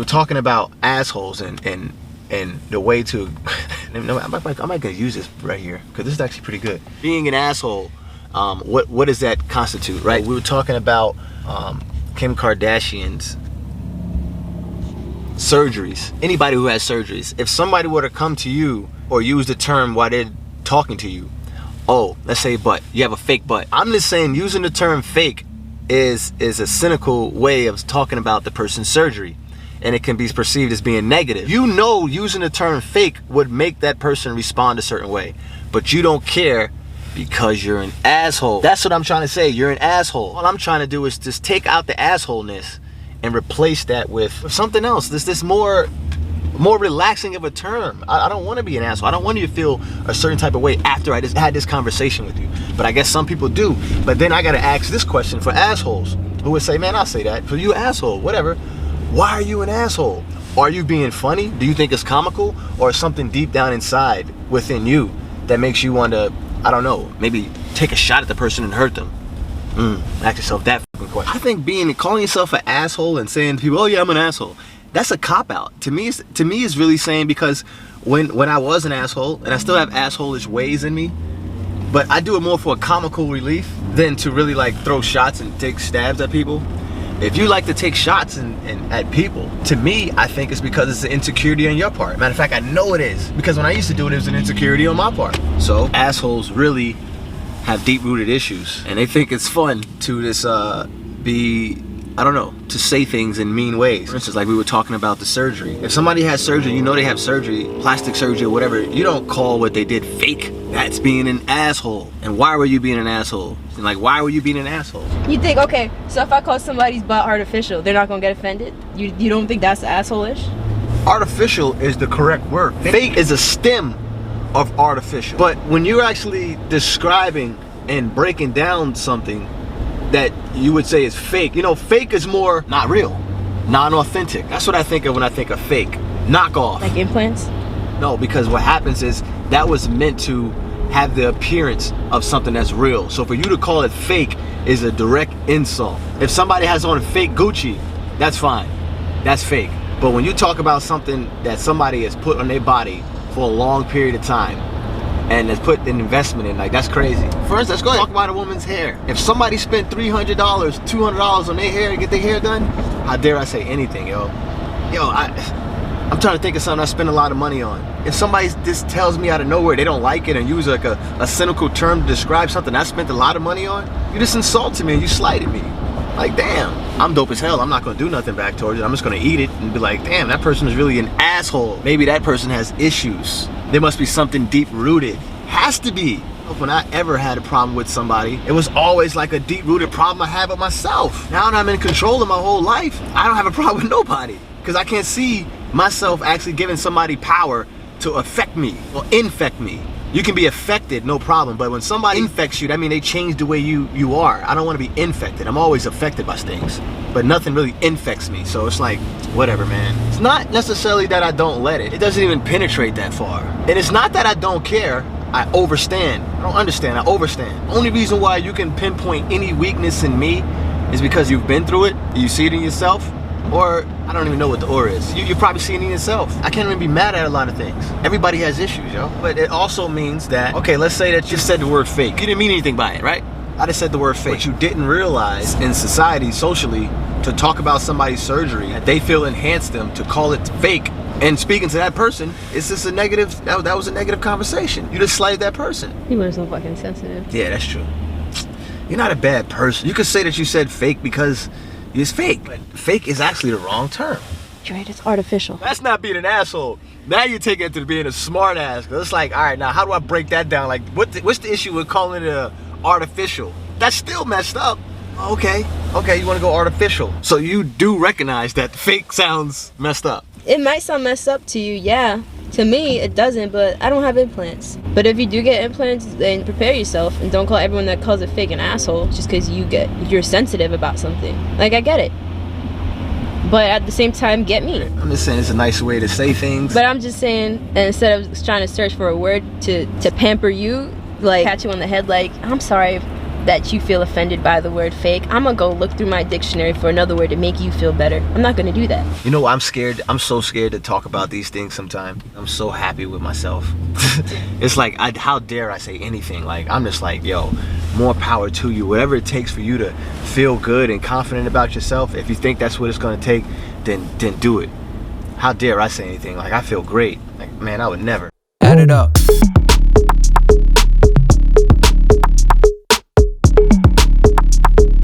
were talking about assholes and the way to. I might gonna use this right here because this is actually pretty good. Being an asshole, what does that constitute, right? We were talking about Kim Kardashian's surgeries. Anybody who has surgeries, if somebody were to come to you or use the term while they're talking to you, oh, let's say butt, you have a fake butt. I'm just saying using the term fake is a cynical way of talking about the person's surgery, and it can be perceived as being negative. You know, using the term fake would make that person respond a certain way, but you don't care because you're an asshole. That's what I'm trying to say. You're an asshole. All I'm trying to do is just take out the assholeness and replace that with something else. This more relaxing of a term. I don't want to be an asshole. I don't want you to feel a certain type of way after I just had this conversation with you. But I guess some people do. But then I got to ask this question for assholes who would say, man, I'll say that. For you asshole, whatever. Why are you an asshole? Are you being funny? Do you think it's comical? Or something deep down inside within you that makes you want to, I don't know, maybe take a shot at the person and hurt them? Ask yourself that fucking question. I think calling yourself an asshole and saying to people, oh yeah, I'm an asshole, that's a cop-out. To me, it's really saying, because when I was an asshole, and I still have asshole-ish ways in me, but I do it more for a comical relief than to really like throw shots and take stabs at people. If you like to take shots and at people, to me, I think it's because it's an insecurity on your part. Matter of fact, I know it is, because when I used to do it, it was an insecurity on my part. So assholes really have deep-rooted issues, and they think it's fun to just I don't know, to say things in mean ways. For instance, like we were talking about the surgery. If somebody has surgery, you know they have surgery, plastic surgery or whatever, you don't call what they did fake. That's being an asshole. And why were you being an asshole? And like, why were you being an asshole? You think, okay, so if I call somebody's butt artificial, they're not gonna get offended? You don't think that's asshole-ish? Artificial is the correct word. Fake is a stem of artificial. But when you're actually describing and breaking down something that you would say is fake, you know, fake is more not real, non-authentic. That's what I think of when I think of fake. Knockoff. Like implants? No, because what happens is that was meant to have the appearance of something that's real. So for you to call it fake is a direct insult. If somebody has on a fake Gucci, that's fine. That's fake. But when you talk about something that somebody has put on their body for a long period of time and has put an investment in, like, that's crazy. For instance, let's go ahead and talk about a woman's hair. If somebody spent $300, $200 on their hair to get their hair done, how dare I say anything, yo? I'm trying to think of something I spend a lot of money on. If somebody just tells me out of nowhere they don't like it and use like a cynical term to describe something I spent a lot of money on, you just insulted me and you slighted me. Like, damn, I'm dope as hell. I'm not gonna do nothing back towards it. I'm just gonna eat it and be like, damn, that person is really an asshole. Maybe that person has issues. There must be something deep rooted. Has to be. When I ever had a problem with somebody, it was always like a deep rooted problem I have with myself. Now that I'm in control of my whole life, I don't have a problem with nobody, because I can't see myself actually giving somebody power to affect me or infect me. You can be affected, no problem, but when somebody infects you, that means they change the way you are. I don't want to be infected. I'm always affected by things, but nothing really infects me. So it's like, whatever, man. It's not necessarily that I don't let it. It doesn't even penetrate that far. And it's not that I don't care. I overstand. I don't understand, I overstand. Only reason why you can pinpoint any weakness in me is because you've been through it, you see it in yourself, or I don't even know what the or is. You probably see it in yourself. I can't even be mad at a lot of things. Everybody has issues, yo. But it also means that, okay, let's say that you said the word fake. You didn't mean anything by it, right? I just said the word fake. But you didn't realize in society, socially, to talk about somebody's surgery, that they feel enhanced them to call it fake. And speaking to that person, it's just a negative, that was a negative conversation. You just slighted that person. People are so fucking sensitive. Yeah, that's true. You're not a bad person. You could say that you said fake because it's fake, but fake is actually the wrong term. Right, it's artificial. That's not being an asshole. Now you take it to being a smart ass. It's like, all right, now how do I break that down? Like, what's the issue with calling it artificial? That's still messed up. Okay, you want to go artificial. So you do recognize that fake sounds messed up. It might sound messed up to you, yeah. To me, it doesn't, but I don't have implants. But if you do get implants, then prepare yourself and don't call everyone that calls it fake an asshole just because you're sensitive about something. Like, I get it. But at the same time, get me. I'm just saying it's a nice way to say things. But I'm just saying, instead of trying to search for a word to pamper you, like pat you on the head like, I'm sorry that you feel offended by the word fake, I'm gonna go look through my dictionary for another word to make you feel better. I'm not gonna do that. You know, I'm scared. I'm so scared to talk about these things sometimes. I'm so happy with myself. It's like, how dare I say anything? Like, I'm just like, yo, more power to you. Whatever it takes for you to feel good and confident about yourself, if you think that's what it's gonna take, then do it. How dare I say anything? Like, I feel great. Like, man, I would never. Add it up.